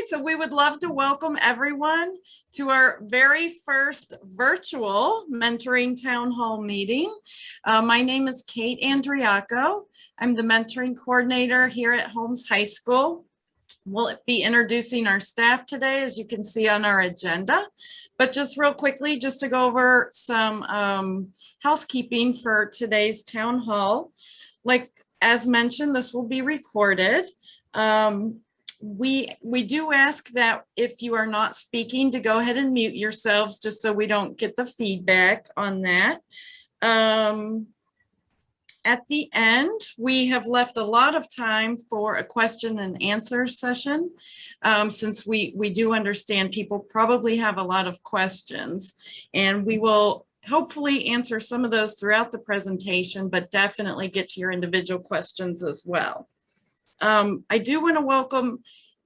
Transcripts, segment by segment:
so we would love to welcome everyone to our very first virtual mentoring town hall meeting. My name is Kate Andriaco. I'm the mentoring coordinator here at Holmes High School. We'll be introducing our staff today, as you can see on our agenda. But just real quickly, just to go over some housekeeping for today's town hall. Like as mentioned, this will be recorded. We do ask that if you are not speaking to go ahead and mute yourselves, just so we don't get the feedback on that. At the end, we have left a lot of time for a question and answer session, since we do understand people probably have a lot of questions, and we will hopefully answer some of those throughout the presentation, but definitely get to your individual questions as well. I do want to welcome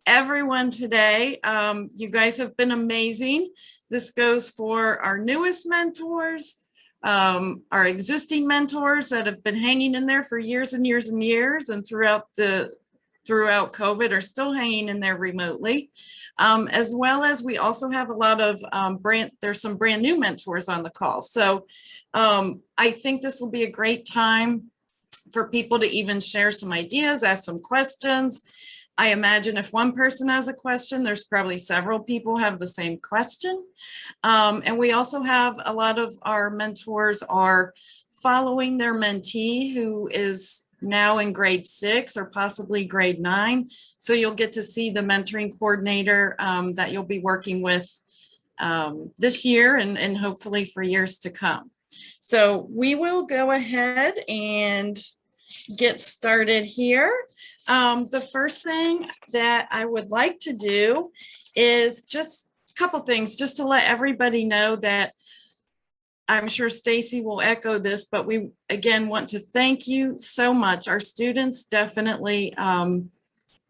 everyone today. You guys have been amazing. This goes for our newest mentors, our existing mentors that have been hanging in there for years and years and years, and throughout COVID are still hanging in there remotely, as well as we also have a lot of there's some brand new mentors on the call. So I think this will be a great time for people to even share some ideas, ask some questions. I imagine if one person has a question, there's probably several people have the same question. And we also have a lot of our mentors are following their mentee who is now in grade 6 or possibly grade 9. So you'll get to see the mentoring coordinator that you'll be working with this year and hopefully for years to come. So we will go ahead and get started here. The first thing that I would like to do is just a couple things, just to let everybody know that I'm sure Stacie will echo this, but we again want to thank you so much. Our students definitely,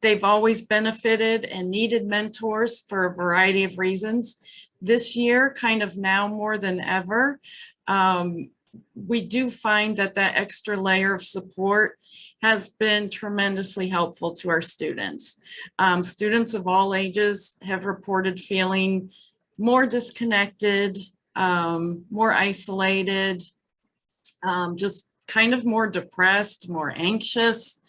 they've always benefited and needed mentors for a variety of reasons. This year, kind of now more than ever, we do find that that extra layer of support has been tremendously helpful to our students. Students of all ages have reported feeling more disconnected, more isolated, just kind of more depressed, more anxious.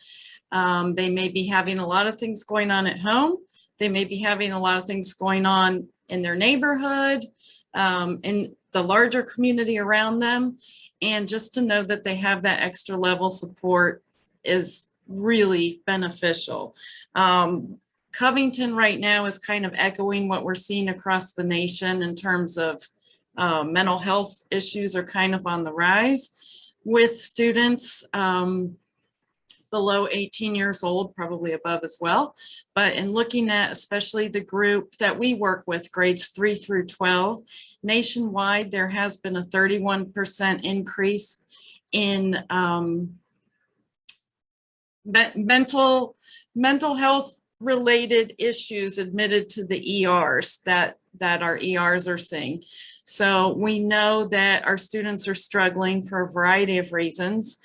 They may be having a lot of things going on at home. They may be having a lot of things going on in their neighborhood, in the larger community around them. And just to know that they have that extra level support is really beneficial. Covington right now is kind of echoing what we're seeing across the nation in terms of mental health issues are kind of on the rise with students below 18 years old, probably above as well. But in looking at especially the group that we work with, grades 3 through 12, nationwide, there has been a 31% increase in mental health related issues admitted to the ERs that our ERs are seeing. So we know that our students are struggling for a variety of reasons,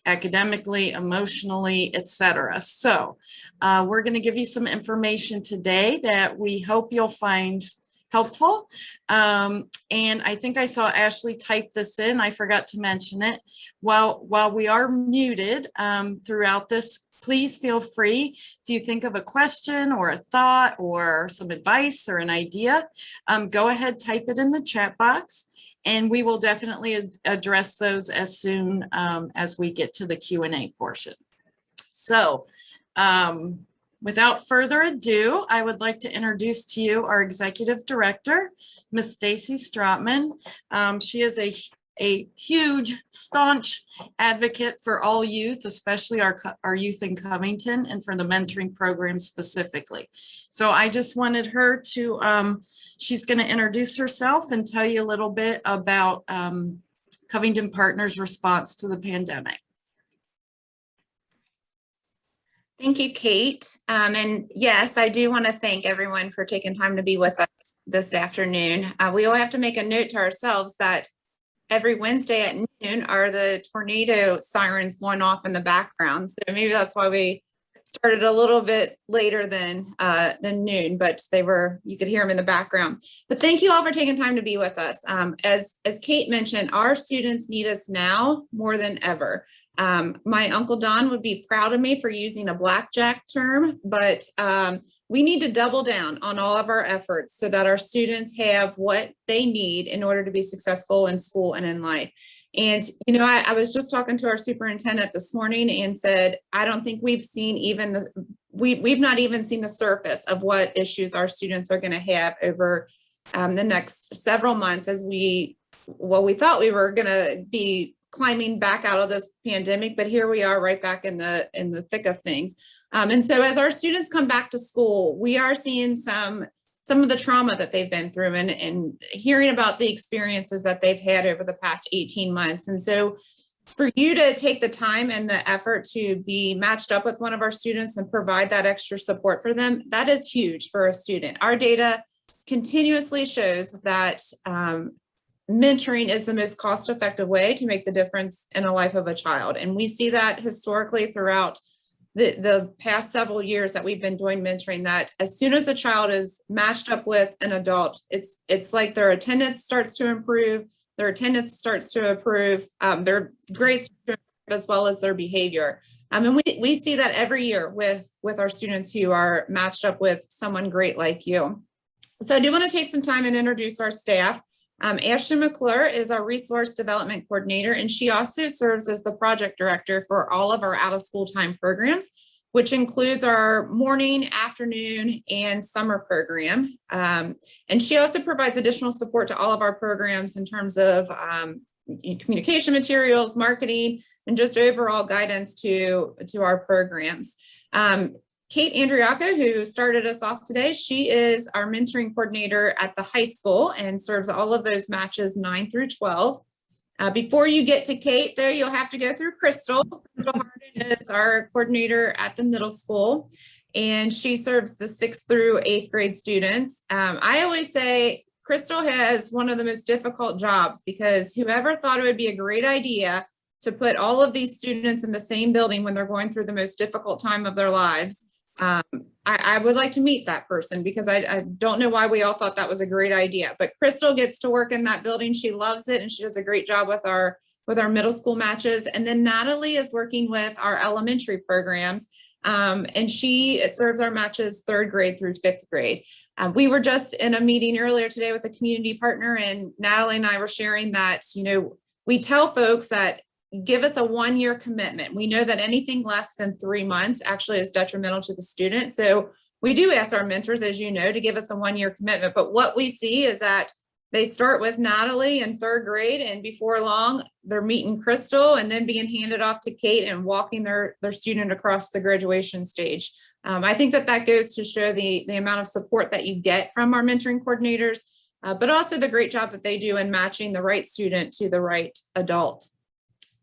academically, emotionally, etc. So we're going to give you some information today that we hope you'll find helpful. And I think I saw Ashley type this in. I forgot to mention it. While we are muted throughout this, please feel free, if you think of a question or a thought or some advice or an idea, go ahead, type it in the chat box, and we will definitely address those as soon as we get to the Q&A portion. So without further ado, I would like to introduce to you our Executive Director, Ms. Stacie Strotman. She is a huge, staunch advocate for all youth, especially our youth in Covington, and for the mentoring program specifically. So I just wanted her to, she's going to introduce herself and tell you a little bit about Covington Partners' response to the pandemic. Thank you, Kate. And yes, I do want to thank everyone for taking time to be with us this afternoon. We all have to make a note to ourselves that every Wednesday at noon are the tornado sirens going off in the background. So maybe that's why we started a little bit later than noon, but you could hear them in the background. But thank you all for taking time to be with us. As Kate mentioned, our students need us now more than ever. My Uncle Don would be proud of me for using a blackjack term, but we need to double down on all of our efforts so that our students have what they need in order to be successful in school and in life. And, you know, I was just talking to our superintendent this morning and said, I don't think we've seen even we've not even seen the surface of what issues our students are going to have over the next several months as we thought we were going to be climbing back out of this pandemic, but here we are right back in the thick of things. And so as our students come back to school, we are seeing some of the trauma that they've been through and hearing about the experiences that they've had over the past 18 months. And so for you to take the time and the effort to be matched up with one of our students and provide that extra support for them, that is huge for a student. Our data continuously shows that mentoring is the most cost-effective way to make the difference in the life of a child. And we see that historically throughout the past several years that we've been doing mentoring, that as soon as a child is matched up with an adult, it's like their attendance starts to improve, their grades as well as their behavior. And we see that every year with our students who are matched up with someone great like you. So I do want to take some time and introduce our staff. Ashley McClure is our resource development coordinator, and she also serves as the project director for all of our out of school time programs, which includes our morning, afternoon, and summer program. And she also provides additional support to all of our programs in terms of communication materials, marketing, and just overall guidance to our programs. Kate Andriaco, who started us off today, she is our mentoring coordinator at the high school and serves all of those matches 9 through 12. Before you get to Kate, though, you'll have to go through Crystal. Crystal Harden is our coordinator at the middle school, and she serves the 6th through 8th grade students. I always say Crystal has one of the most difficult jobs, because whoever thought it would be a great idea to put all of these students in the same building when they're going through the most difficult time of their lives, I would like to meet that person, because I don't know why we all thought that was a great idea. But Crystal gets to work in that building. She loves it, and she does a great job with our middle school matches. And then Natalie is working with our elementary programs, and she serves our matches 3rd grade through 5th grade. We were just in a meeting earlier today with a community partner, and Natalie and I were sharing that, you know, we tell folks that give us a 1-year commitment. We know that anything less than 3 months actually is detrimental to the student. So we do ask our mentors, as you know, to give us a 1-year commitment. But what we see is that they start with Natalie in 3rd grade, and before long, they're meeting Crystal and then being handed off to Kate and walking their student across the graduation stage. I think that goes to show the amount of support that you get from our mentoring coordinators, but also the great job that they do in matching the right student to the right adult.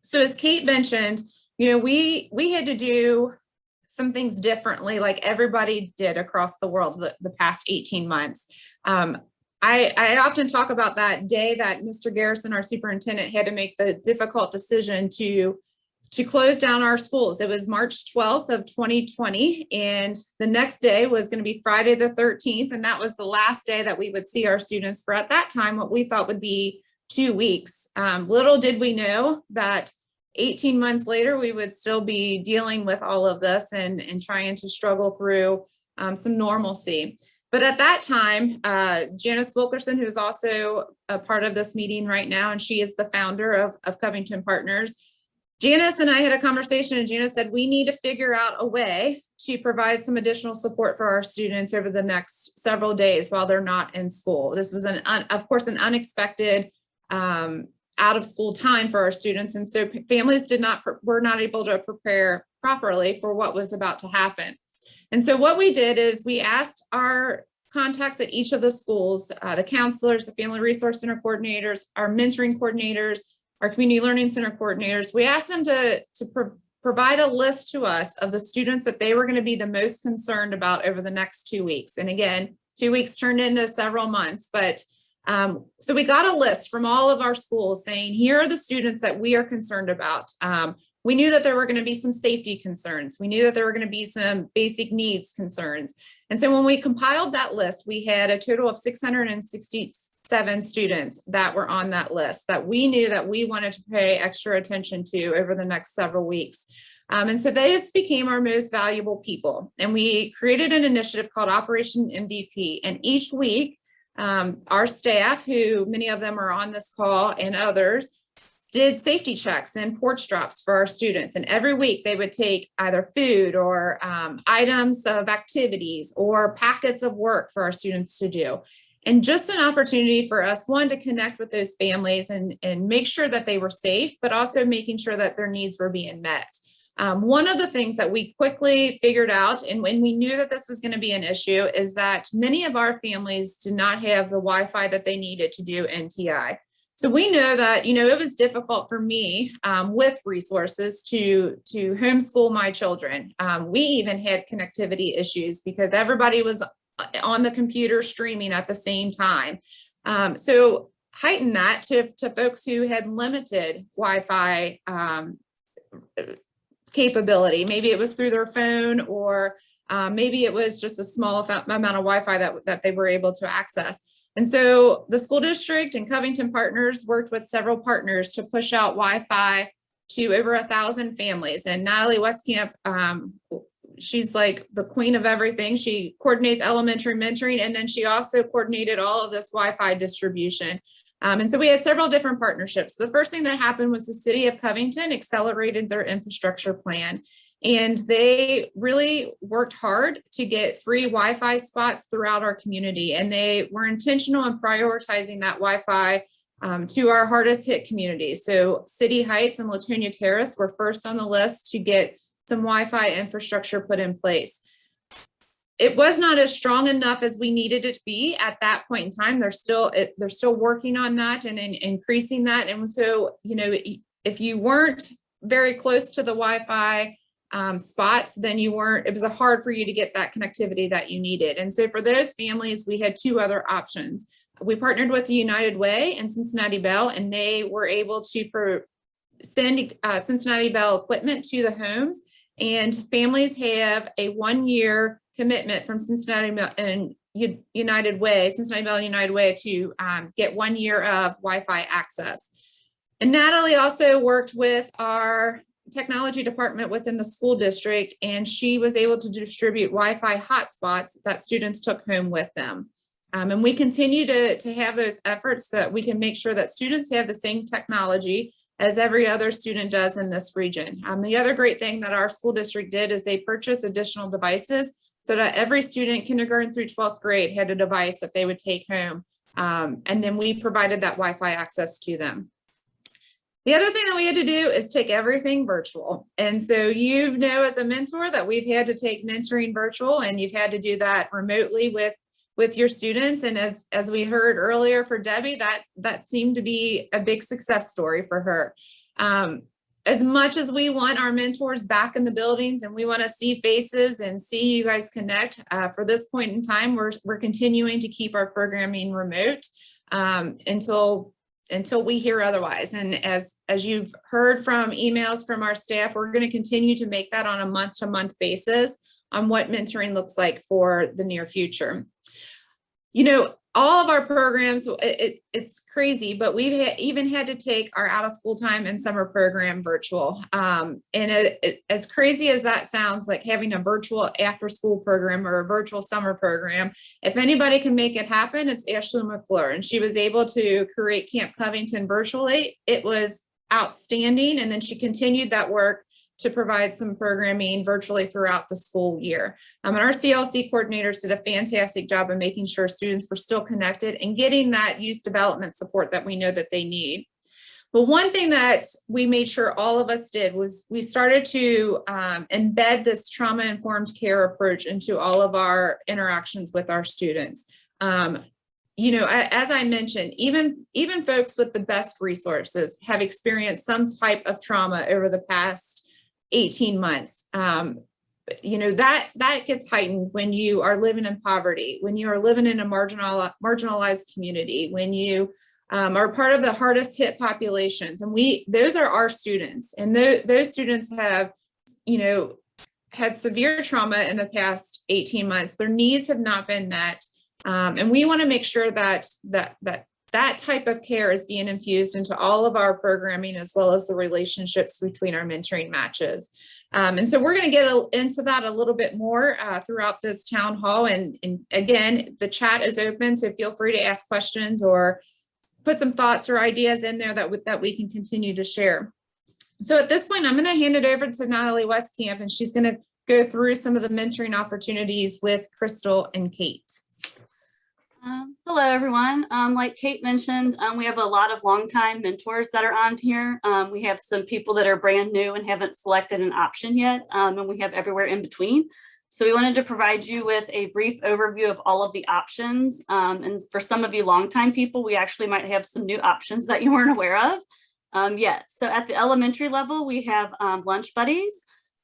So as Kate mentioned, you know, we had to do some things differently, like everybody did across the world the past 18 months. I often talk about that day that Mr. Garrison, our superintendent, had to make the difficult decision to close down our schools. It was March 12th of 2020, and the next day was going to be Friday the 13th, and that was the last day that we would see our students for, at that time, what we thought would be 2 weeks. Little did we know that 18 months later, we would still be dealing with all of this and trying to struggle through some normalcy. But at that time, Janice Wilkerson, who's also a part of this meeting right now, and she is the founder of Covington Partners. Janice and I had a conversation, and Janice said, we need to figure out a way to provide some additional support for our students over the next several days while they're not in school. This was, of course, an unexpected out of school time for our students. And so families were not able to prepare properly for what was about to happen. And so what we did is we asked our contacts at each of the schools, the counselors, the family resource center coordinators, our mentoring coordinators, our community learning center coordinators, we asked them to provide a list to us of the students that they were going to be the most concerned about over the next 2 weeks. And again, 2 weeks turned into several months, but so we got a list from all of our schools saying, here are the students that we are concerned about. We knew that there were going to be some safety concerns. We knew that there were going to be some basic needs concerns. And so when we compiled that list, we had a total of 667 students that were on that list that we knew that we wanted to pay extra attention to over the next several weeks. And so those became our most valuable people. And we created an initiative called Operation MVP. And each week, our staff, who many of them are on this call and others, did safety checks and porch drops for our students. And every week they would take either food or items of activities or packets of work for our students to do. And just an opportunity for us, one, to connect with those families and make sure that they were safe, but also making sure that their needs were being met. One of the things that we quickly figured out, and when we knew that this was going to be an issue, is that many of our families did not have the Wi-Fi that they needed to do NTI. So we know that, it was difficult for me with resources to homeschool my children. We even had connectivity issues because everybody was on the computer streaming at the same time. So heighten that to folks who had limited Wi-Fi capability. Maybe it was through their phone, or maybe it was just a small amount of Wi-Fi that they were able to access. And so the school district and Covington Partners worked with several partners to push out Wi-Fi to over 1,000 families. And Natalie Westcamp, she's like the queen of everything. She coordinates elementary mentoring, and then she also coordinated all of this Wi-Fi distribution. And so we had several different partnerships. The first thing that happened was the city of Covington accelerated their infrastructure plan. And they really worked hard to get free Wi-Fi spots throughout our community. And they were intentional in prioritizing that Wi-Fi to our hardest hit communities. So City Heights and Latonia Terrace were first on the list to get some Wi-Fi infrastructure put in place. It was not as strong enough as we needed it to be at that point in time. They're still working on that and increasing that. And so, if you weren't very close to the Wi-Fi spots, then it was hard for you to get that connectivity that you needed. And so for those families, we had two other options. We partnered with United Way and Cincinnati Bell, and they were able to send Cincinnati Bell equipment to the homes. And families have a 1-year commitment from Cincinnati Bell and United Way to get 1 year of Wi-Fi access. And Natalie also worked with our technology department within the school district, and she was able to distribute Wi-Fi hotspots that students took home with them. And we continue to have those efforts so that we can make sure that students have the same technology as every other student does in this region. The other great thing that our school district did is they purchased additional devices so that every student, kindergarten through 12th grade, had a device that they would take home. And then we provided that Wi-Fi access to them. The other thing that we had to do is take everything virtual. And so as a mentor that we've had to take mentoring virtual, and you've had to do that remotely with your students. And as we heard earlier for Debbie, that seemed to be a big success story for her. As much as we want our mentors back in the buildings and we want to see faces and see you guys connect, for this point in time, we're continuing to keep our programming remote until we hear otherwise. And as you've heard from emails from our staff, we're going to continue to make that on a month-to-month basis on what mentoring looks like for the near future. All of our programs, it's crazy, but we've even had to take our out of school time and summer program virtual. And as crazy as that sounds, like having a virtual after school program or a virtual summer program, if anybody can make it happen, it's Ashley McClure. And she was able to create Camp Covington virtually. It was outstanding. And then she continued that work to provide some programming virtually throughout the school year. And our CLC coordinators did a fantastic job of making sure students were still connected and getting that youth development support that we know that they need. But one thing that we made sure all of us did was we started to embed this trauma-informed care approach into all of our interactions with our students. As I mentioned, even folks with the best resources have experienced some type of trauma over the past 18 months. That gets heightened when you are living in poverty, when you are living in a marginalized community, when you are part of the hardest hit populations. And those are our students. And those students have, had severe trauma in the past 18 months. Their needs have not been met. And we want to make sure that type of care is being infused into all of our programming, as well as the relationships between our mentoring matches. And so we're going to get into that a little bit more throughout this town hall. And again, the chat is open, so feel free to ask questions or put some thoughts or ideas in there that we can continue to share. So at this point, I'm going to hand it over to Natalie Westcamp, and she's going to go through some of the mentoring opportunities with Crystal and Kate. Hello, everyone. Like Kate mentioned, we have a lot of longtime mentors that are on here. We have some people that are brand new and haven't selected an option yet, and we have everywhere in between. So we wanted to provide you with a brief overview of all of the options. And for some of you longtime people, we actually might have some new options that you weren't aware of yet. So at the elementary level, we have lunch buddies,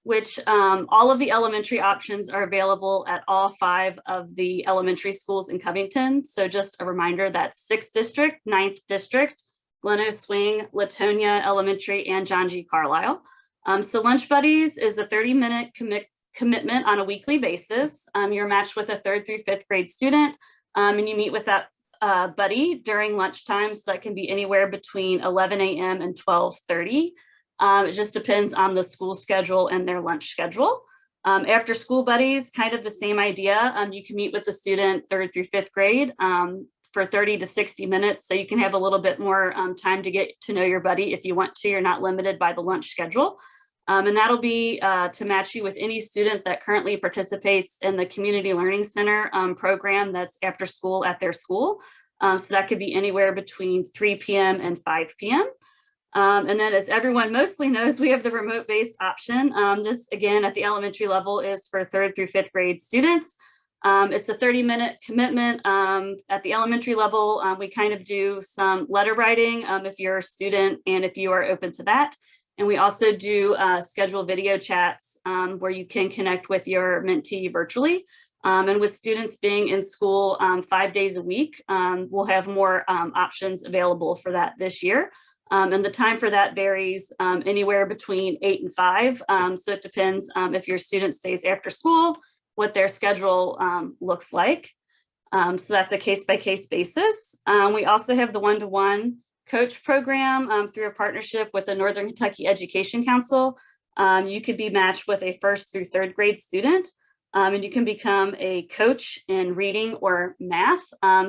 which all of the elementary options are available at all 5 of the elementary schools in Covington. So just a reminder, that's 6th District, 9th District, Glen Swing, Latonia Elementary, and John G. Carlisle. So Lunch Buddies is a 30-minute commitment on a weekly basis. You're matched with a 3rd through 5th grade student, and you meet with that buddy during lunch times. That can be anywhere between 11 a.m. and 12:30. It just depends on the school schedule and their lunch schedule. After school buddies, kind of the same idea. You can meet with the student 3rd through 5th grade for 30 to 60 minutes. So you can have a little bit more time to get to know your buddy if you want to. You're not limited by the lunch schedule. And that'll be to match you with any student that currently participates in the Community Learning Center program that's after school at their school. So that could be anywhere between 3 p.m. and 5 p.m. And then, as everyone mostly knows, we have the remote-based option. This, again, at the elementary level is for 3rd through 5th grade students. It's a 30-minute commitment. At the elementary level, we kind of do some letter writing if you're a student and if you are open to that. And we also do schedule video chats where you can connect with your mentee virtually. And with students being in school 5 days a week, we'll have more options available for that this year. And the time for that varies anywhere between 8 and 5. So it depends if your student stays after school, what their schedule looks like. So that's a case-by-case basis. We also have the one-to-one coach program through a partnership with the Northern Kentucky Education Council. You could be matched with a 1st through 3rd grade student, and you can become a coach in reading or math.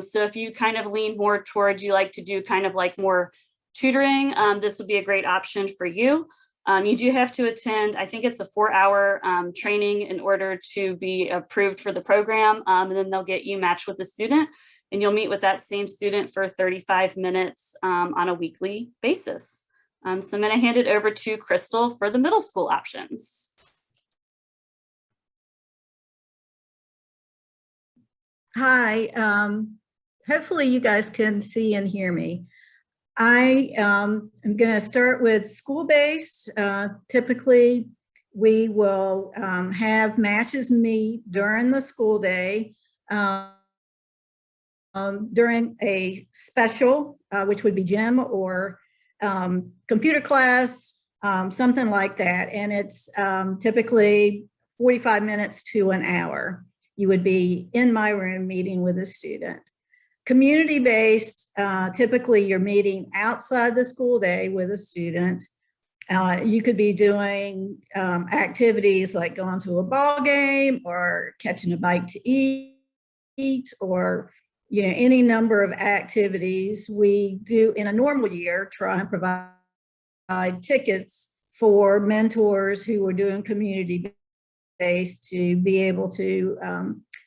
So if you kind of lean more towards, you like to do kind of like more tutoring, this would be a great option for you. You do have to attend, I think it's a 4-hour training in order to be approved for the program, and then they'll get you matched with the student, and you'll meet with that same student for 35 minutes on a weekly basis. So I'm going to hand it over to Crystal for the middle school options. Hi, hopefully you guys can see and hear me. I am going to start with school-based. Typically, we will have matches meet during the school day during a special, which would be gym or computer class, something like that. And it's typically 45 minutes to an hour. You would be in my room meeting with a student. Community-based, typically you're meeting outside the school day with a student. You could be doing activities like going to a ball game or catching a bite to eat, or any number of activities. We do in a normal year try and provide tickets for mentors who are doing community-based to be able to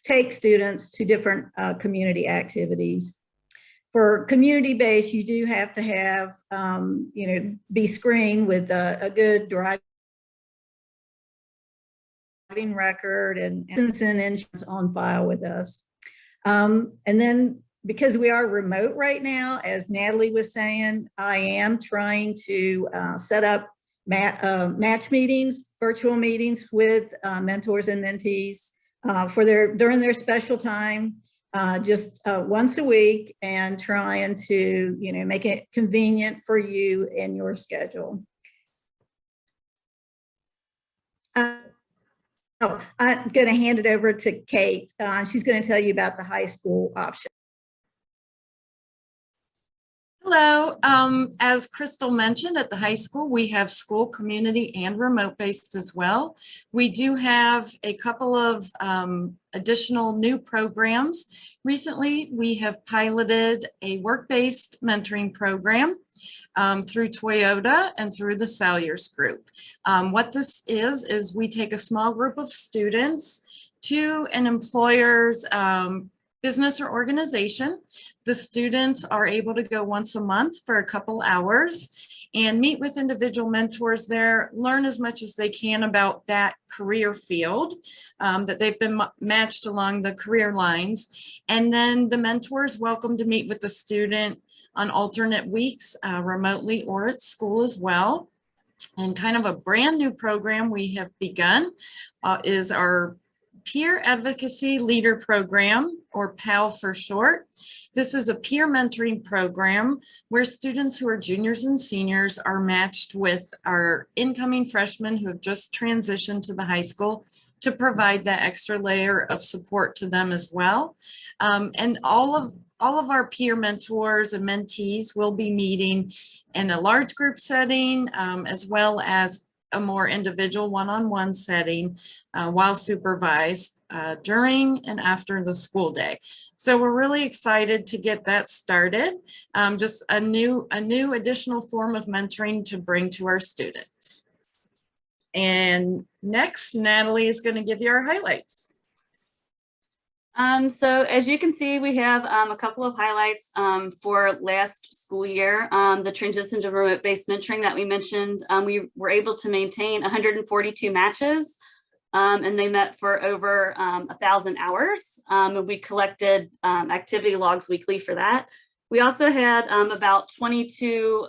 take students to different community activities. For community-based, you do have to have, be screened with a good driving record and insurance on file with us. And then because we are remote right now, as Natalie was saying, I am trying to set up match meetings, virtual meetings with mentors and mentees during their special time. just once a week, and trying to, make it convenient for you and your schedule. I'm going to hand it over to Kate. She's going to tell you about the high school option. Hello. As Crystal mentioned, at the high school, we have school, community, and remote-based as well. We do have a couple of additional new programs. Recently, we have piloted a work-based mentoring program through Toyota and through the Salyers Group. What this is we take a small group of students to an employer's business or organization. The students are able to go once a month for a couple hours and meet with individual mentors there, learn as much as they can about that career field that they've been matched along the career lines. And then the mentor is welcome to meet with the student on alternate weeks, remotely or at school as well. And kind of a brand new program we have begun is our Peer Advocacy Leader Program, or PAL for short. This is a peer mentoring program where students who are juniors and seniors are matched with our incoming freshmen who have just transitioned to the high school to provide that extra layer of support to them as well. And all of our peer mentors and mentees will be meeting in a large group setting, as well as a more individual one-on-one setting while supervised during and after the school day. So we're really excited to get that started. Just a new additional form of mentoring to bring to our students. And next, Natalie is going to give you our highlights. So as you can see, we have a couple of highlights for last school year. The transition to remote-based mentoring that we mentioned, we were able to maintain 142 matches, and they met for over 1,000 hours. And we collected activity logs weekly for that. We also had about 22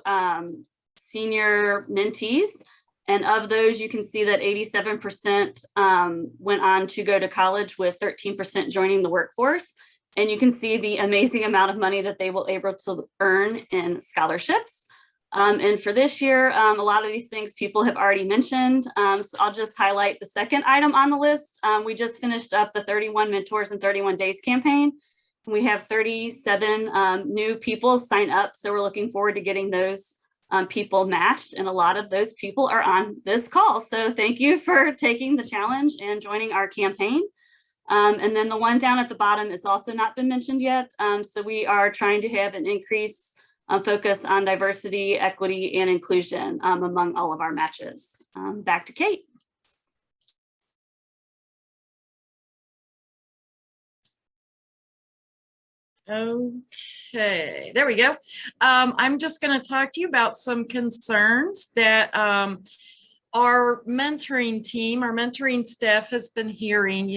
senior mentees. And of those, you can see that 87% went on to go to college, with 13% joining the workforce. And you can see the amazing amount of money that they were able to earn in scholarships. And for this year, a lot of these things people have already mentioned. So I'll just highlight the second item on the list. We just finished up the 31 Mentors in 31 Days campaign. We have 37 new people sign up. So we're looking forward to getting those people matched, and a lot of those people are on this call. So thank you for taking the challenge and joining our campaign. And then the one down at the bottom has also not been mentioned yet. So we are trying to have an increase focus on diversity, equity, and inclusion among all of our matches. Back to Kate. Okay, there we go. I'm just going to talk to you about some concerns that our mentoring team, our mentoring staff has been hearing,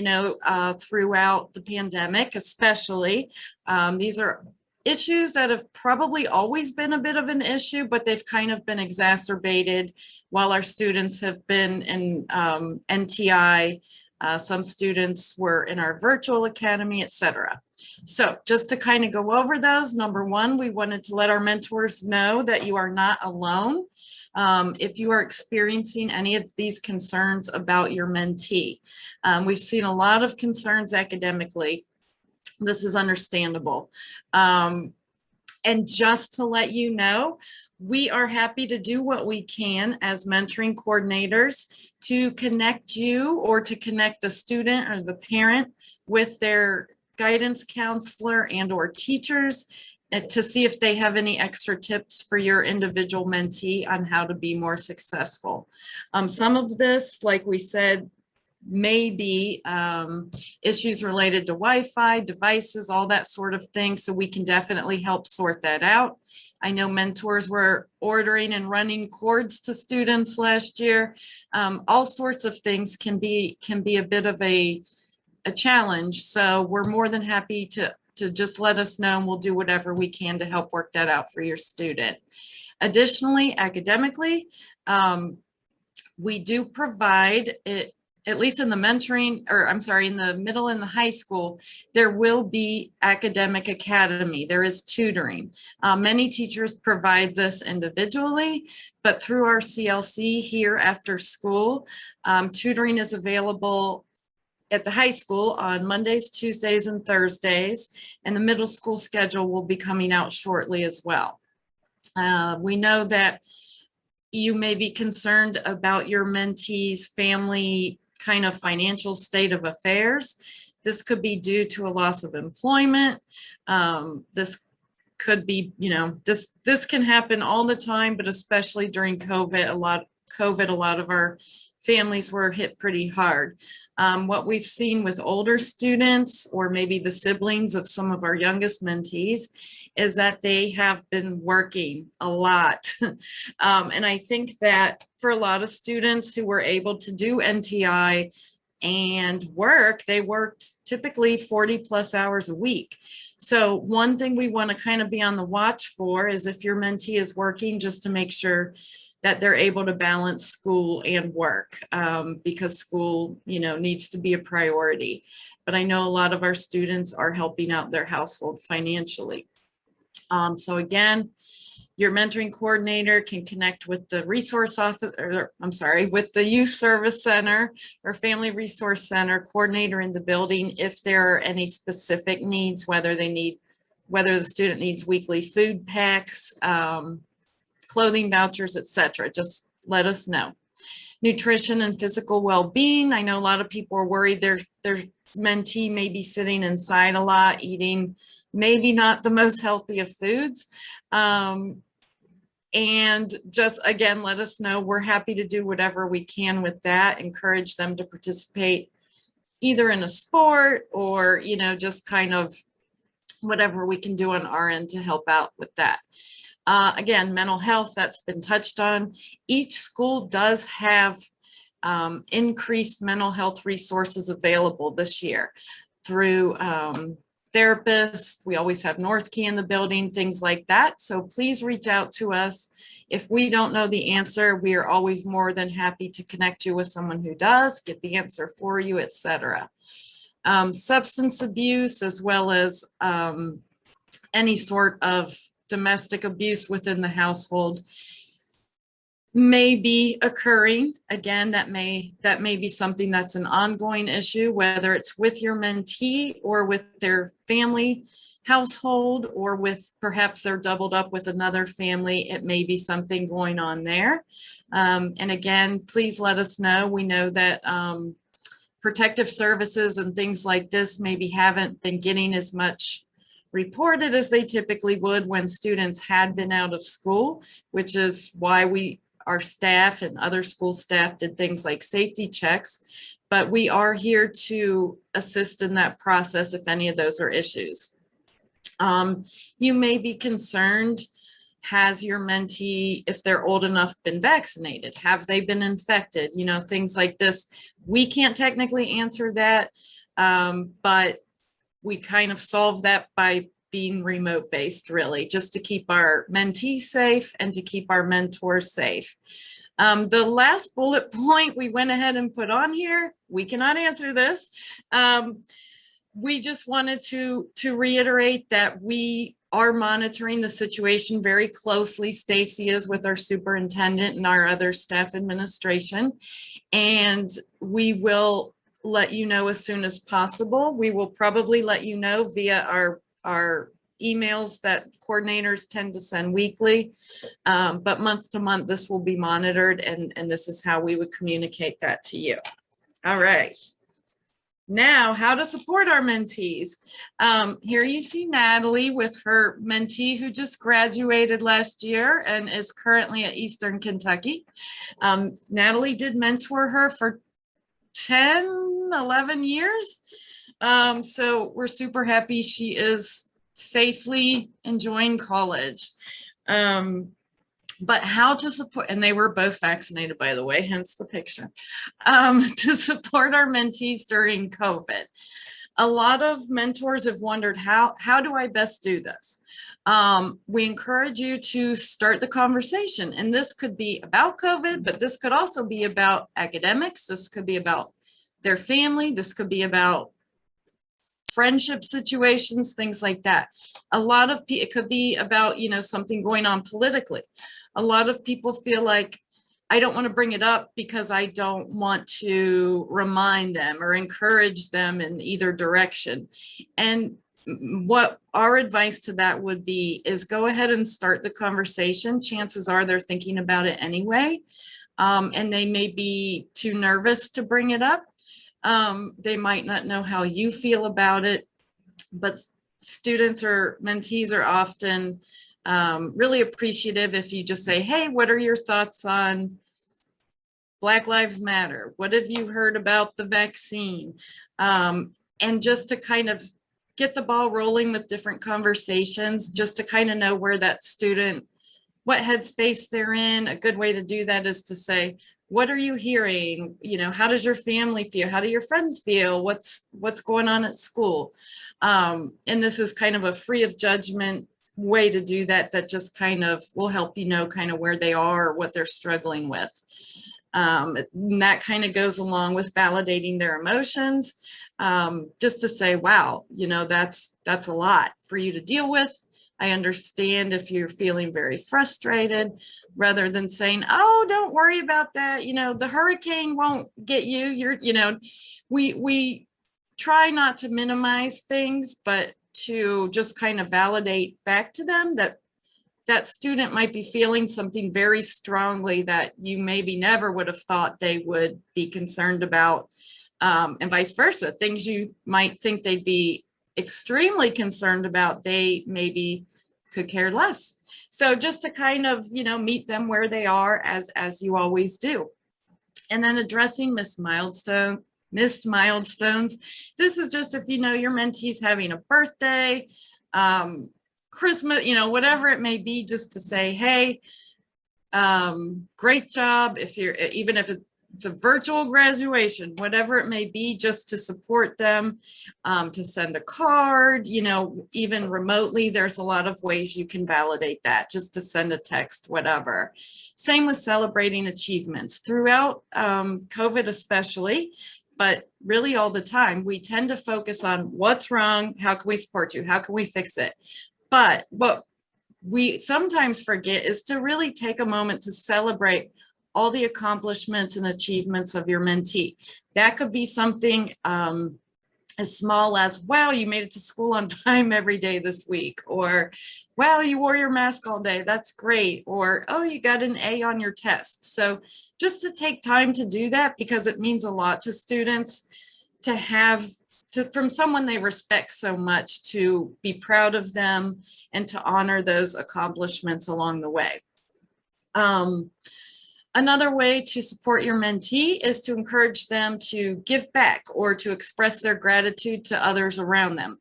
throughout the pandemic, especially. These are issues that have probably always been a bit of an issue, but they've kind of been exacerbated while our students have been in NTI. Some students were in our virtual academy, etc. So just to kind of go over those, number one, we wanted to let our mentors know that you are not alone if you are experiencing any of these concerns about your mentee. We've seen a lot of concerns academically. This is understandable. And just to let you know, we are happy to do what we can as mentoring coordinators to connect you or to connect the student or the parent with their guidance counselor and or teachers to see if they have any extra tips for your individual mentee on how to be more successful. Some of this, like we said, may be issues related to Wi-Fi, devices, all that sort of thing. So we can definitely help sort that out. I know mentors were ordering and running cords to students last year. All sorts of things can be a bit of a challenge. So we're more than happy to just let us know, and we'll do whatever we can to help work that out for your student. Additionally, academically, we do provide at least in the mentoring, or I'm sorry, in the middle and the high school, there will be academic academy. There is tutoring. Many teachers provide this individually, but through our CLC here after school, tutoring is available at the high school on Mondays, Tuesdays, and Thursdays, and the middle school schedule will be coming out shortly as well. We know that you may be concerned about your mentee's family kind of financial state of affairs. This could be due to a loss of employment. This could be, this can happen all the time, but especially during COVID, a lot of our families were hit pretty hard. What we've seen with older students, or maybe the siblings of some of our youngest mentees, is that they have been working a lot. And I think that for a lot of students who were able to do NTI and work, they worked typically 40+ hours a week. So one thing we want to kind of be on the watch for is if your mentee is working, just to make sure that they're able to balance school and work, because school, needs to be a priority. But I know a lot of our students are helping out their household financially. So again, your mentoring coordinator can connect with the resource office, with the youth service center or family resource center coordinator in the building if there are any specific needs, whether the student needs weekly food packs, clothing vouchers, etc. Just let us know. Nutrition and physical well-being. I know a lot of people are worried their mentee may be sitting inside a lot, eating maybe not the most healthy of foods. And just, again, let us know. We're happy to do whatever we can with that. Encourage them to participate either in a sport or, just kind of whatever we can do on our end to help out with that. Again, mental health, that's been touched on. Each school does have increased mental health resources available this year through therapists. We always have North Key in the building, things like that. So please reach out to us. If we don't know the answer, we are always more than happy to connect you with someone who does, get the answer for you, etc. Substance abuse, as well as any sort of domestic abuse within the household, may be occurring. Again, that may be something that's an ongoing issue, whether it's with your mentee or with their family household, or with perhaps they're doubled up with another family. It may be something going on there. And again, please let us know. We know that protective services and things like this maybe haven't been getting as much reported as they typically would when students had been out of school, which is why our staff and other school staff did things like safety checks. But we are here to assist in that process if any of those are issues. You may be concerned, has your mentee, if they're old enough, been vaccinated? Have they been infected? Things like this. We can't technically answer that, but we kind of solve that by being remote based, really, just to keep our mentees safe and to keep our mentors safe. The last bullet point we went ahead and put on here, we cannot answer this. We just wanted to reiterate that we are monitoring the situation very closely. Stacie is with our superintendent and our other staff administration, and we will let you know as soon as possible. We will probably let you know via our emails that coordinators tend to send weekly, but month to month this will be monitored, and this is how we would communicate that to you. All right. Now, how to support our mentees. Here you see Natalie with her mentee who just graduated last year and is currently at Eastern Kentucky. Natalie did mentor her for 10, 11 years. So we're super happy she is safely enjoying college. But how to support, and they were both vaccinated, by the way, hence the picture, to support our mentees during COVID. A lot of mentors have wondered, how do I best do this? We encourage you to start the conversation, and this could be about COVID, but this could also be about academics. This could be about their family. This could be about friendship situations, things like that. A lot of it could be about, something going on politically. A lot of people feel like, I don't want to bring it up because I don't want to remind them or encourage them in either direction. And what our advice to that would be is go ahead and start the conversation. Chances are they're thinking about it anyway, and they may be too nervous to bring it up. They might not know how you feel about it, but students or mentees are often really appreciative if you just say, hey, what are your thoughts on Black Lives Matter? What have you heard about the vaccine? And just to kind of get the ball rolling with different conversations, just to kind of know where that student, what headspace they're in. A good way to do that is to say, what are you hearing? How does your family feel? How do your friends feel? What's going on at school? And this is kind of a free of judgment way to do that, that just kind of will help kind of where they are, what they're struggling with. And that kind of goes along with validating their emotions, just to say, wow, that's a lot for you to deal with. I understand if you're feeling very frustrated, rather than saying, oh, don't worry about that. The hurricane won't get you. We try not to minimize things, but to just kind of validate back to them that that student might be feeling something very strongly that you maybe never would have thought they would be concerned about, and vice versa. Things you might think they'd be extremely concerned about, they maybe could care less. So just to kind of, meet them where they are, as you always do. And then addressing missed milestones. This is just if your mentee's having a birthday, Christmas, whatever it may be, just to say, hey, great job. Even if it's a virtual graduation, whatever it may be, just to support them, to send a card, even remotely, there's a lot of ways you can validate that, just to send a text, whatever. Same with celebrating achievements throughout COVID especially, but really all the time, we tend to focus on what's wrong, how can we support you, how can we fix it? But what we sometimes forget is to really take a moment to celebrate all the accomplishments and achievements of your mentee. That could be something as small as, wow, you made it to school on time every day this week, or wow, you wore your mask all day, that's great, or oh, you got an A on your test. So just to take time to do that, because it means a lot to students to have from someone they respect so much, to be proud of them and to honor those accomplishments along the way. Another way to support your mentee is to encourage them to give back or to express their gratitude to others around them.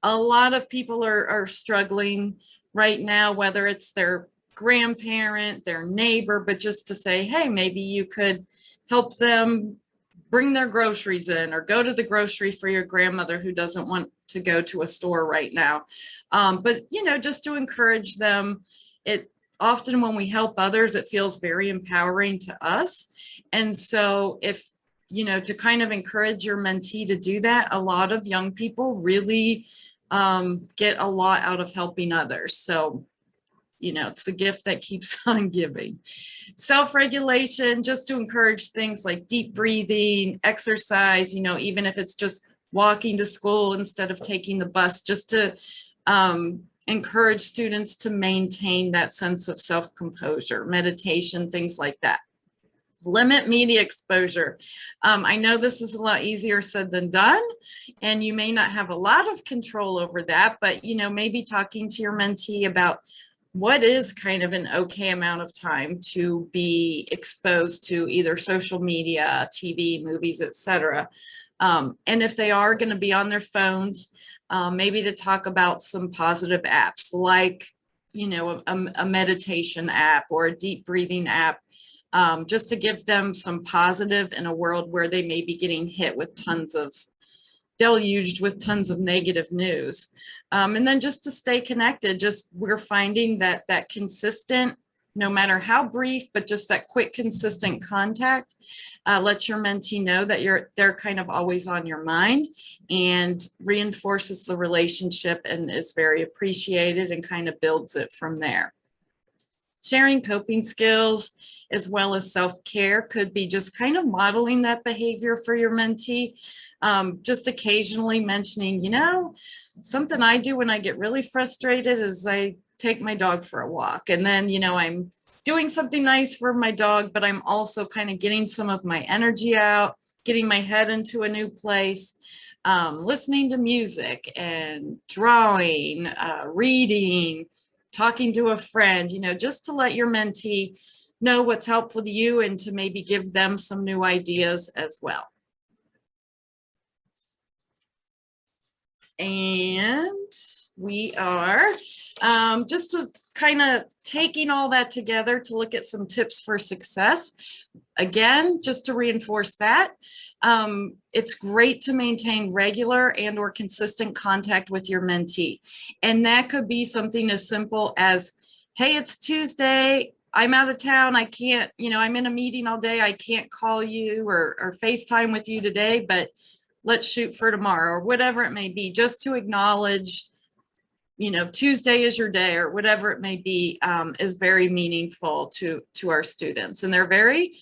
A lot of people are struggling right now, whether it's their grandparent, their neighbor, but just to say, hey, maybe you could help them bring their groceries in, or go to the grocery for your grandmother who doesn't want to go to a store right now. But, just to encourage them. It often, when we help others, it feels very empowering to us. And so if, to kind of encourage your mentee to do that, a lot of young people really get a lot out of helping others. So, it's the gift that keeps on giving. Self-regulation, just to encourage things like deep breathing, exercise, even if it's just walking to school instead of taking the bus, just to encourage students to maintain that sense of self-composure, meditation, things like that. Limit media exposure. I know this is a lot easier said than done, and you may not have a lot of control over that, but maybe talking to your mentee about what is kind of an okay amount of time to be exposed to either social media, TV, movies, etc. And if they are going to be on their phones, maybe to talk about some positive apps, like, a meditation app or a deep breathing app, just to give them some positive in a world where they may be getting hit with deluged with tons of negative news. And then just to stay connected, we're finding that consistent no matter how brief, but just that quick, consistent contact, lets your mentee know that they're kind of always on your mind, and reinforces the relationship and is very appreciated and kind of builds it from there. Sharing coping skills as well as self-care could be just kind of modeling that behavior for your mentee. Just occasionally mentioning, something I do when I get really frustrated is I take my dog for a walk, and then, I'm doing something nice for my dog, but I'm also kind of getting some of my energy out, getting my head into a new place, listening to music and drawing, reading, talking to a friend, just to let your mentee know what's helpful to you and to maybe give them some new ideas as well. And we are just to kind of taking all that together to look at some tips for success. Again, just to reinforce that, it's great to maintain regular and or consistent contact with your mentee. And that could be something as simple as, hey, it's Tuesday, I'm out of town, I can't, I'm in a meeting all day, I can't call you or FaceTime with you today, but let's shoot for tomorrow, or whatever it may be, just to acknowledge, Tuesday is your day, or whatever it may be, is very meaningful to our students. And they're very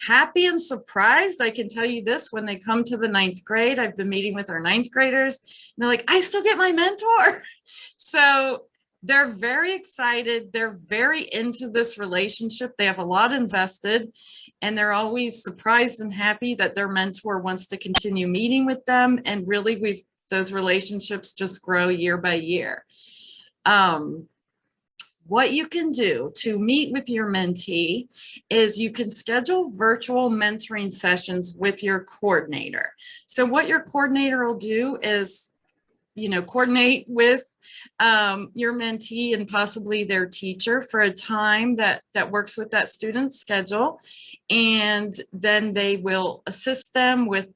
happy and surprised. I can tell you this, when they come to the 9th grade, I've been meeting with our 9th graders, and they're like, I still get my mentor. So they're very excited. They're very into this relationship. They have a lot invested, and they're always surprised and happy that their mentor wants to continue meeting with them. And really, those relationships just grow year by year. What you can do to meet with your mentee is you can schedule virtual mentoring sessions with your coordinator. So what your coordinator will do is, coordinate with your mentee and possibly their teacher for a time that works with that student's schedule. And then they will assist them with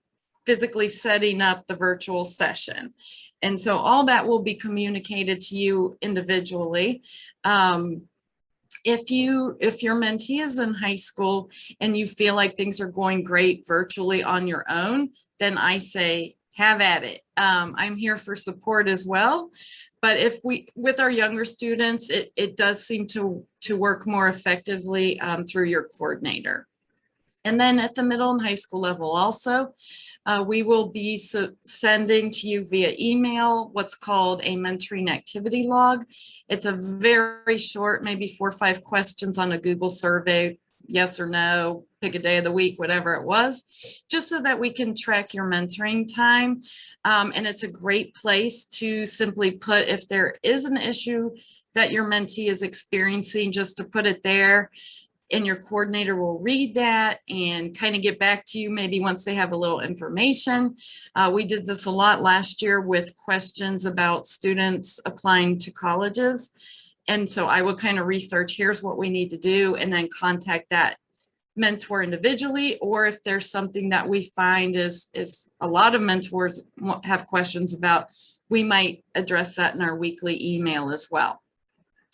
physically setting up the virtual session. And so all that will be communicated to you individually. If your mentee is in high school and you feel like things are going great virtually on your own, then I say, have at it. I'm here for support as well. But with our younger students, it does seem to work more effectively through your coordinator. And then at the middle and high school level also, we will be sending to you via email what's called a mentoring activity log. It's a very short, maybe 4 or 5 questions on a Google survey, yes or no, pick a day of the week, whatever it was, just so that we can track your mentoring time. And it's a great place to simply put, if there is an issue that your mentee is experiencing, just to put it there. And your coordinator will read that and kind of get back to you maybe once they have a little information. We did this a lot last year with questions about students applying to colleges. And so I will kind of research, here's what we need to do, and then contact that mentor individually. Or if there's something that we find is a lot of mentors have questions about, we might address that in our weekly email as well.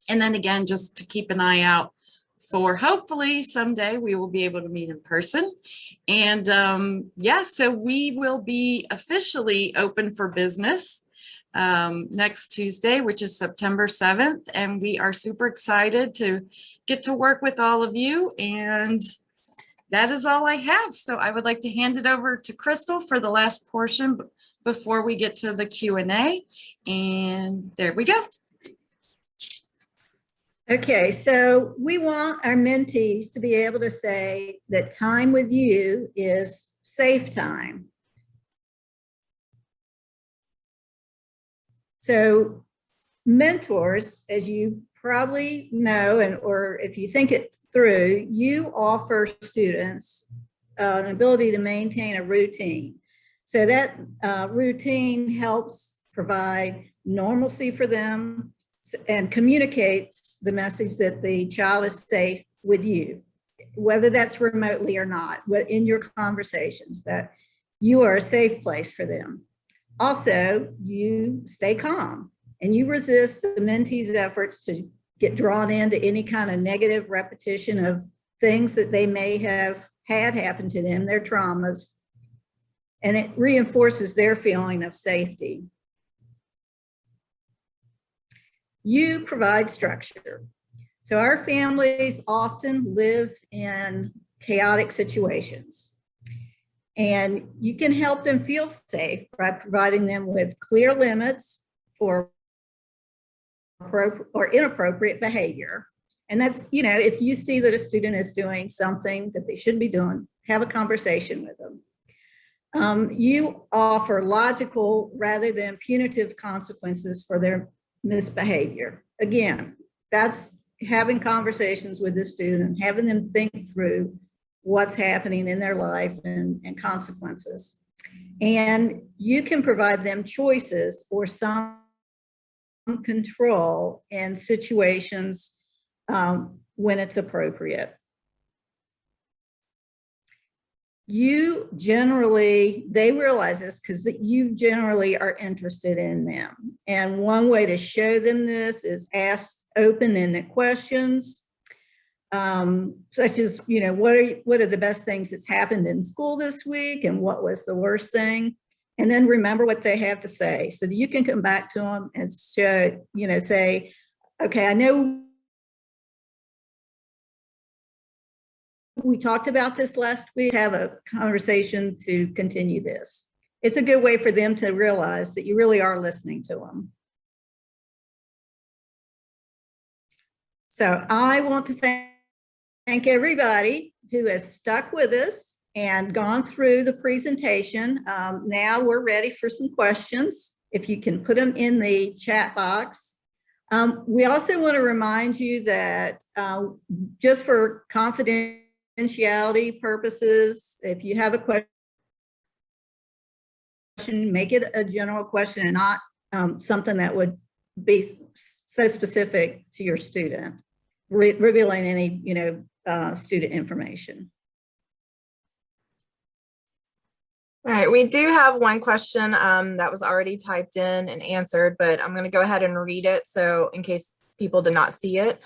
And then again, just to keep an eye out for hopefully someday we will be able to meet in person. And so we will be officially open for business next Tuesday, which is September 7th. And we are super excited to get to work with all of you. And that is all I have. So I would like to hand it over to Crystal for the last portion before we get to the Q&A. And there we go. Okay, so we want our mentees to be able to say that time with you is safe time. So mentors, as you probably know, or if you think it through, you offer students an ability to maintain a routine. So that routine helps provide normalcy for them and communicates the message that the child is safe with you, whether that's remotely or not, in your conversations, that you are a safe place for them. Also, you stay calm and you resist the mentee's efforts to get drawn into any kind of negative repetition of things that they may have had happen to them, their traumas, and it reinforces their feeling of safety. You provide structure. So our families often live in chaotic situations, and you can help them feel safe by providing them with clear limits for or inappropriate behavior. And that's, you know, if you see that a student is doing something that they shouldn't be doing, have a conversation with them. You offer logical rather than punitive consequences for their misbehavior. Again, that's having conversations with the student, having them think through what's happening in their life and consequences. And you can provide them choices or some control in situations when it's appropriate. You generally, they realize this because you generally are interested in them. And one way to show them this is ask open-ended questions, such as, you know, what are the best things that's happened in school this week and what was the worst thing? And then remember what they have to say so that you can come back to them and show, you know, say, okay, I know we talked about this last week, have a conversation to continue this. It's a good way for them to realize that you really are listening to them. So I want to thank everybody who has stuck with us and gone through the presentation. Now we're ready for some questions. If you can put them in the chat box. We also want to remind you that just for confidentiality purposes, if you have a question, make it a general question and not something that would be so specific to your student, revealing any, you know, student information. All right, we do have one question that was already typed in and answered, but I'm going to go ahead and read it. So in case people did not see it,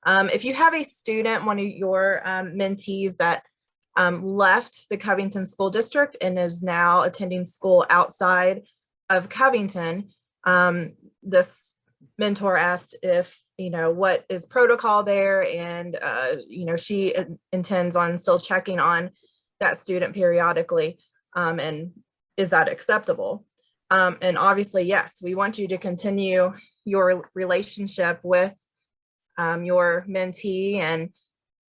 if you have a student, one of your mentees that left the Covington School District and is now attending school outside of Covington, this mentor asked if, you know, what is protocol there, and you know, she intends on still checking on that student periodically. And is that acceptable? And obviously, yes, we want you to continue your relationship with your mentee,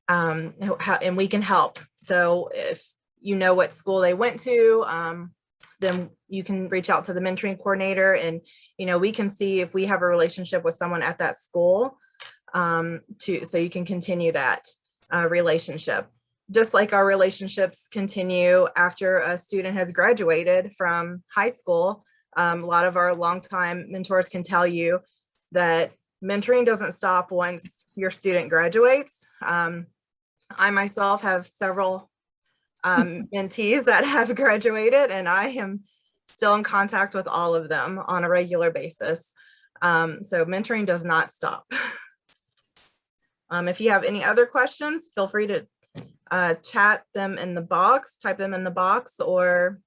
and we can help. So if you know what school they went to, then you can reach out to the mentoring coordinator, and, you know, we can see if we have a relationship with someone at that school, so you can continue that relationship. Just like our relationships continue after a student has graduated from high school. A lot of our longtime mentors can tell you that mentoring doesn't stop once your student graduates. I myself have several mentees that have graduated, and I am still in contact with all of them on a regular basis. So mentoring does not stop. If you have any other questions, feel free to chat them in the box, type them in the box, or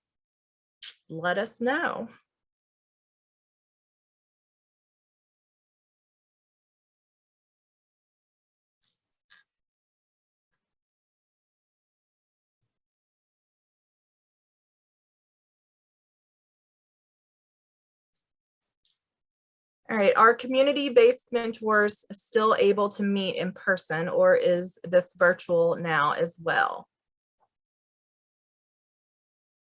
let us know. All right, are community-based mentors still able to meet in person, or is this virtual now as well?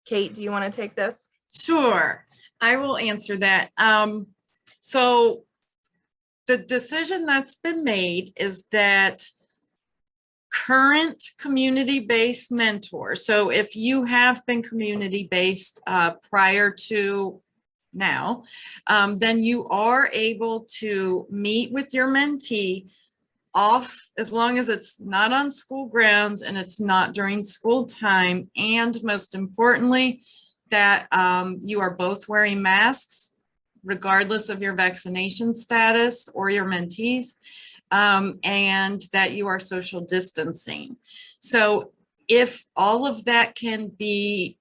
Kate, do you want to take this? Sure, I will answer that. So the decision that's been made is that current community-based mentors, so if you have been community-based prior to now, then you are able to meet with your mentee off, as long as it's not on school grounds and it's not during school time, and most importantly, that you are both wearing masks regardless of your vaccination status or your mentees. and that you are social distancing. So if all of that can be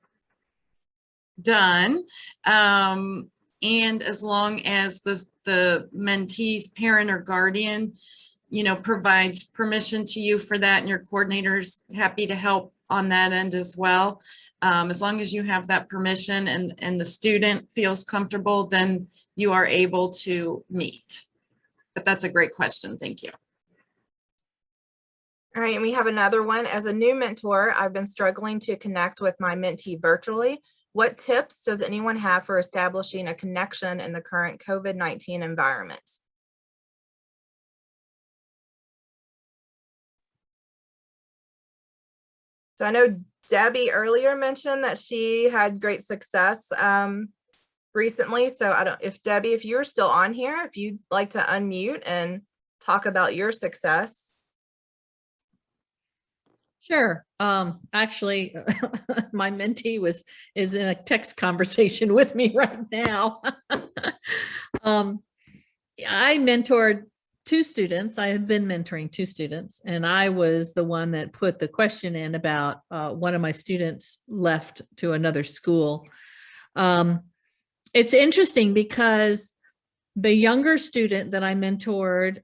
done, and as long as the mentee's parent or guardian, provides permission to you for that, and your coordinator's happy to help on that end as well. As long as you have that permission and the student feels comfortable, then you are able to meet. But that's a great question. Thank you. All right, and we have another one. As a new mentor, I've been struggling to connect with my mentee virtually. What tips does anyone have for establishing a connection in the current COVID-19 environment? So I know Debbie earlier mentioned that she had great success recently. So I don't, if Debbie, if you're still on here, if you'd like to unmute and talk about your success. Sure. Actually, my mentee is in a text conversation with me right now. I mentored two students. I have been mentoring two students, and I was the one that put the question in about one of my students left to another school. It's interesting because the younger student that I mentored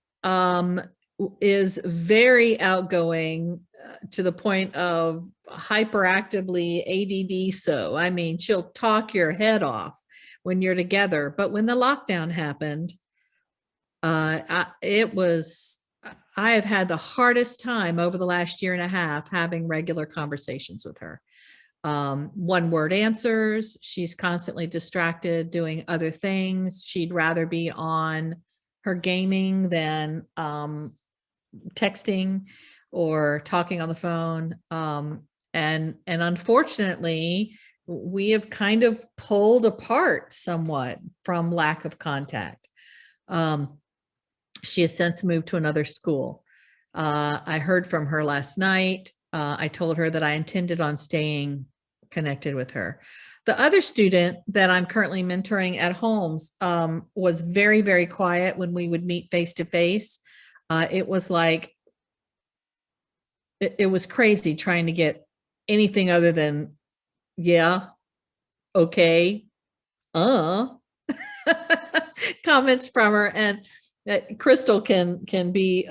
is very outgoing to the point of hyperactively ADD. So, I mean, she'll talk your head off when you're together. But when the lockdown happened, I have had the hardest time over the last year and a half having regular conversations with her. One word answers. She's constantly distracted doing other things. She'd rather be on her gaming than texting or talking on the phone. And unfortunately, we have kind of pulled apart somewhat from lack of contact. She has since moved to another school. I heard from her last night. I told her that I intended on staying connected with her. The other student that I'm currently mentoring at Holmes was very, very quiet when we would meet face to face. It was like, it was crazy trying to get anything other than, yeah, okay, comments from her. And Crystal can be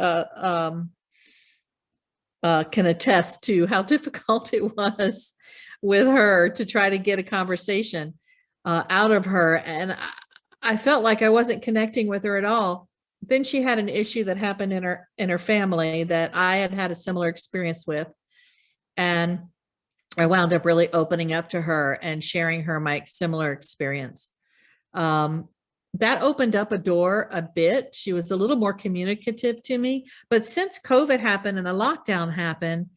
can attest to how difficult it was with her to try to get a conversation out of her. And I felt like I wasn't connecting with her at all. Then she had an issue that happened in her family that I had a similar experience with. And I wound up really opening up to her and sharing her my similar experience. That opened up a door a bit. She was a little more communicative to me. But since COVID happened and the lockdown happened,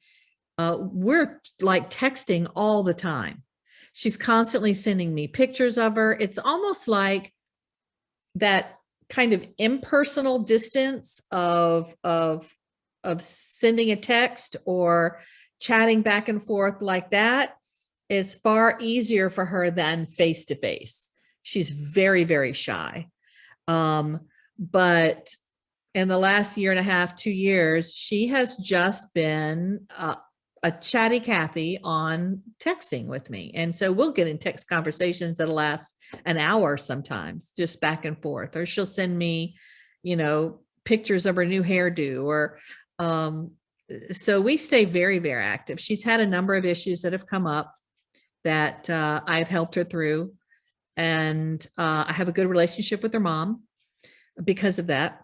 we're like texting all the time. She's constantly sending me pictures of her. It's almost like that kind of impersonal distance of sending a text or chatting back and forth like that is far easier for her than face to face. She's very, very shy. But in the last year and a half, 2 years, she has just been a chatty Cathy on texting with me. And so we'll get in text conversations that'll last an hour sometimes, just back and forth, or she'll send me, pictures of her new hairdo, or so we stay very, very active. She's had a number of issues that have come up that I've helped her through. And I have a good relationship with her mom because of that.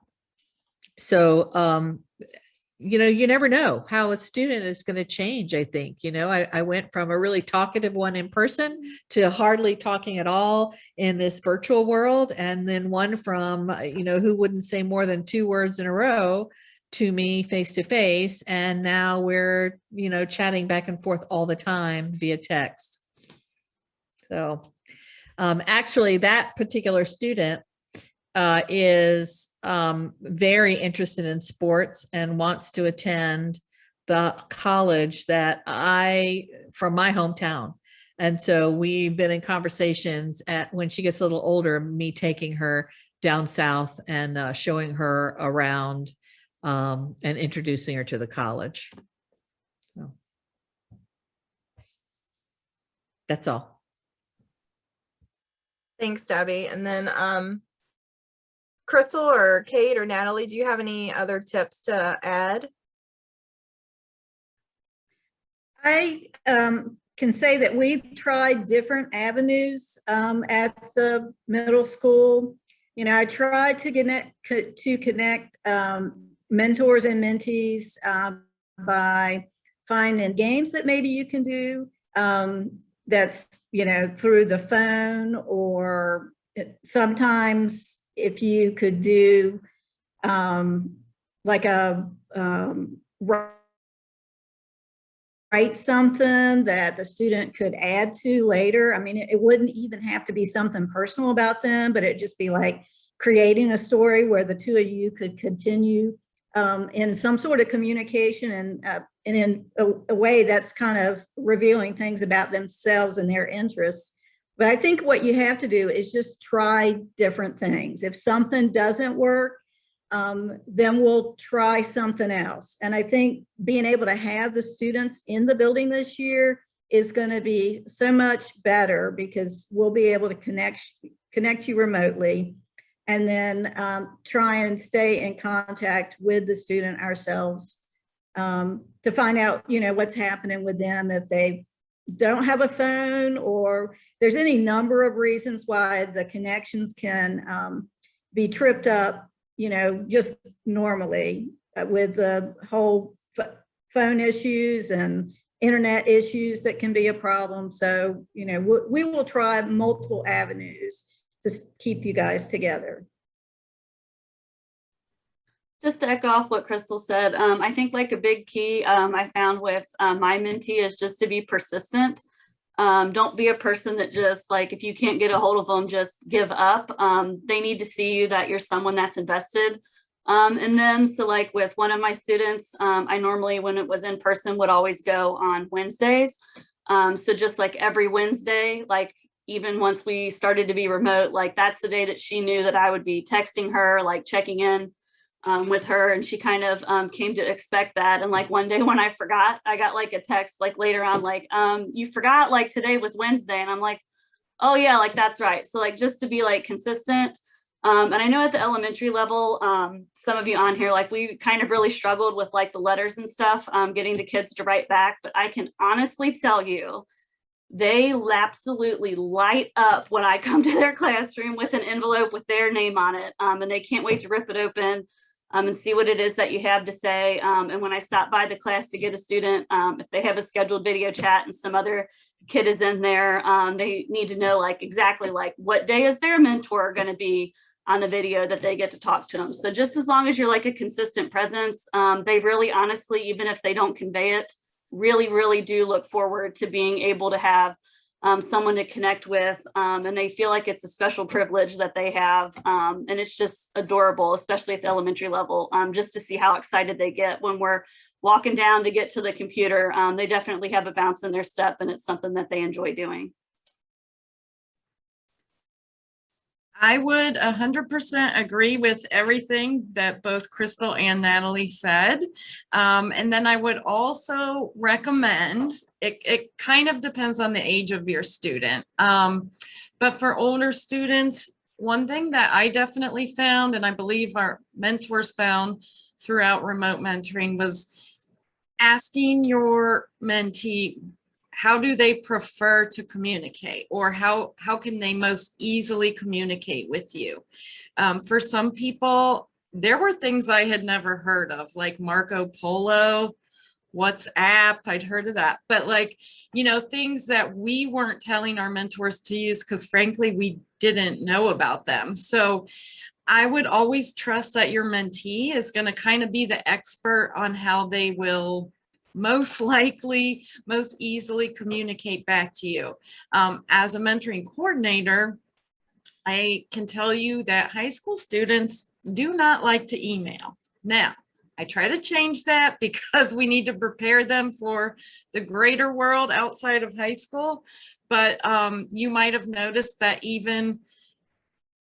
So, you never know how a student is going to change, I think. I went from a really talkative one in person to hardly talking at all in this virtual world. And then one from, who wouldn't say more than 2 words in a row to me face to face. And now we're, chatting back and forth all the time via text. So actually, that particular student is very interested in sports and wants to attend the college that from my hometown. And so we've been in conversations when she gets a little older, me taking her down south and showing her around and introducing her to the college. So, that's all. Thanks, Debbie. And then Crystal or Kate or Natalie, do you have any other tips to add? I can say that we've tried different avenues at the middle school. You know, I tried to connect mentors and mentees by finding games that maybe you can do that's, you know, through the phone, or sometimes if you could do like a write something that the student could add to later. I mean, it wouldn't even have to be something personal about them, but it'd just be like creating a story where the two of you could continue in some sort of communication and in a way that's kind of revealing things about themselves and their interests. But I think what you have to do is just try different things. If something doesn't work, then we'll try something else. And I think being able to have the students in the building this year is going to be so much better, because we'll be able to connect you remotely, and then try and stay in contact with the student ourselves to find out, you know, what's happening with them if they don't have a phone, or there's any number of reasons why the connections can be tripped up, you know, just normally with the whole phone issues and internet issues that can be a problem. So, you know, we will try multiple avenues to keep you guys together. Just to echo off what Crystal said, I think like a big key I found with my mentee is just to be persistent. Don't be a person that just, like, if you can't get a hold of them, just give up. They need to see you that you're someone that's invested in them. So like with one of my students, I normally, when it was in person, would always go on Wednesdays. So just like every Wednesday, like even once we started to be remote, like that's the day that she knew that I would be texting her, like checking in with her, and she kind of came to expect that. And like one day when I forgot, I got like a text like later on, like you forgot, like today was Wednesday, and I'm like, oh yeah, like that's right. So like just to be like consistent. And I know at the elementary level, some of you on here, like we kind of really struggled with like the letters and stuff, getting the kids to write back. But I can honestly tell you, they absolutely light up when I come to their classroom with an envelope with their name on it. And they can't wait to rip it open and see what it is that you have to say. And when I stop by the class to get a student, if they have a scheduled video chat and some other kid is in there, they need to know like exactly like what day is their mentor going to be on the video that they get to talk to them. So just as long as you're like a consistent presence, they really honestly, even if they don't convey it, really do look forward to being able to have someone to connect with, and they feel like it's a special privilege that they have, and it's just adorable, especially at the elementary level, just to see how excited they get when we're walking down to get to the computer. They definitely have a bounce in their step, and it's something that they enjoy doing. I would 100% agree with everything that both Crystal and Natalie said. And then I would also recommend, it kind of depends on the age of your student. But for older students, one thing that I definitely found, and I believe our mentors found throughout remote mentoring, was asking your mentee, how do they prefer to communicate, or how can they most easily communicate with you? For some people, there were things I had never heard of, like Marco Polo, WhatsApp, I'd heard of that. But like, you know, things that we weren't telling our mentors to use because frankly, we didn't know about them. So I would always trust that your mentee is going to kind of be the expert on how they will most likely, most easily communicate back to you. As a mentoring coordinator, I can tell you that high school students do not like to email. Now, I try to change that because we need to prepare them for the greater world outside of high school. But you might have noticed that even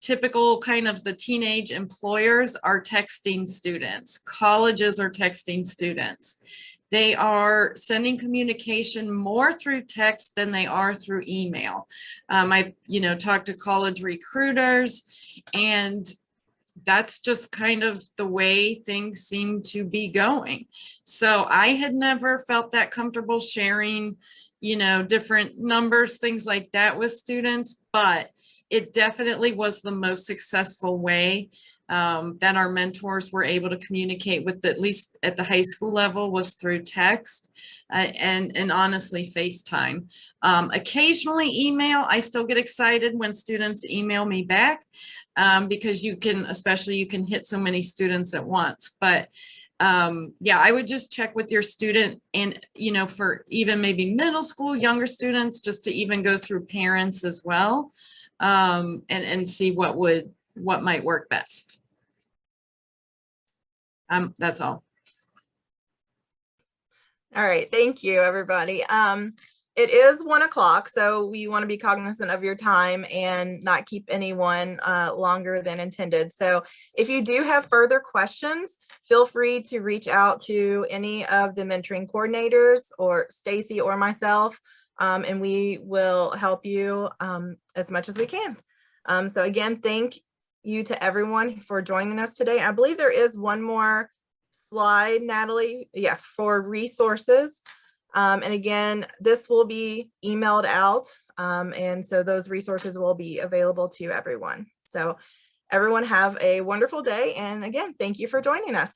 typical kind of the teenage employers are texting students. Colleges are texting students. They are sending communication more through text than they are through email. I, talked to college recruiters, and that's just kind of the way things seem to be going. So I had never felt that comfortable sharing, different numbers, things like that with students, but it definitely was the most successful way that our mentors were able to communicate with, at least at the high school level, was through text and honestly FaceTime. Occasionally email. I still get excited when students email me back because you can hit so many students at once. But yeah, I would just check with your student, and for even maybe middle school, younger students, just to even go through parents as well, and see what might work best. That's all. All right, thank you, everybody. It is 1 o'clock, so we want to be cognizant of your time and not keep anyone longer than intended. So if you do have further questions, feel free to reach out to any of the mentoring coordinators or Stacie or myself, and we will help you as much as we can. So again, thank you to everyone for joining us today. I believe there is one more slide, Natalie, yeah, for resources. And again, this will be emailed out. And so those resources will be available to everyone. So everyone have a wonderful day. And again, thank you for joining us.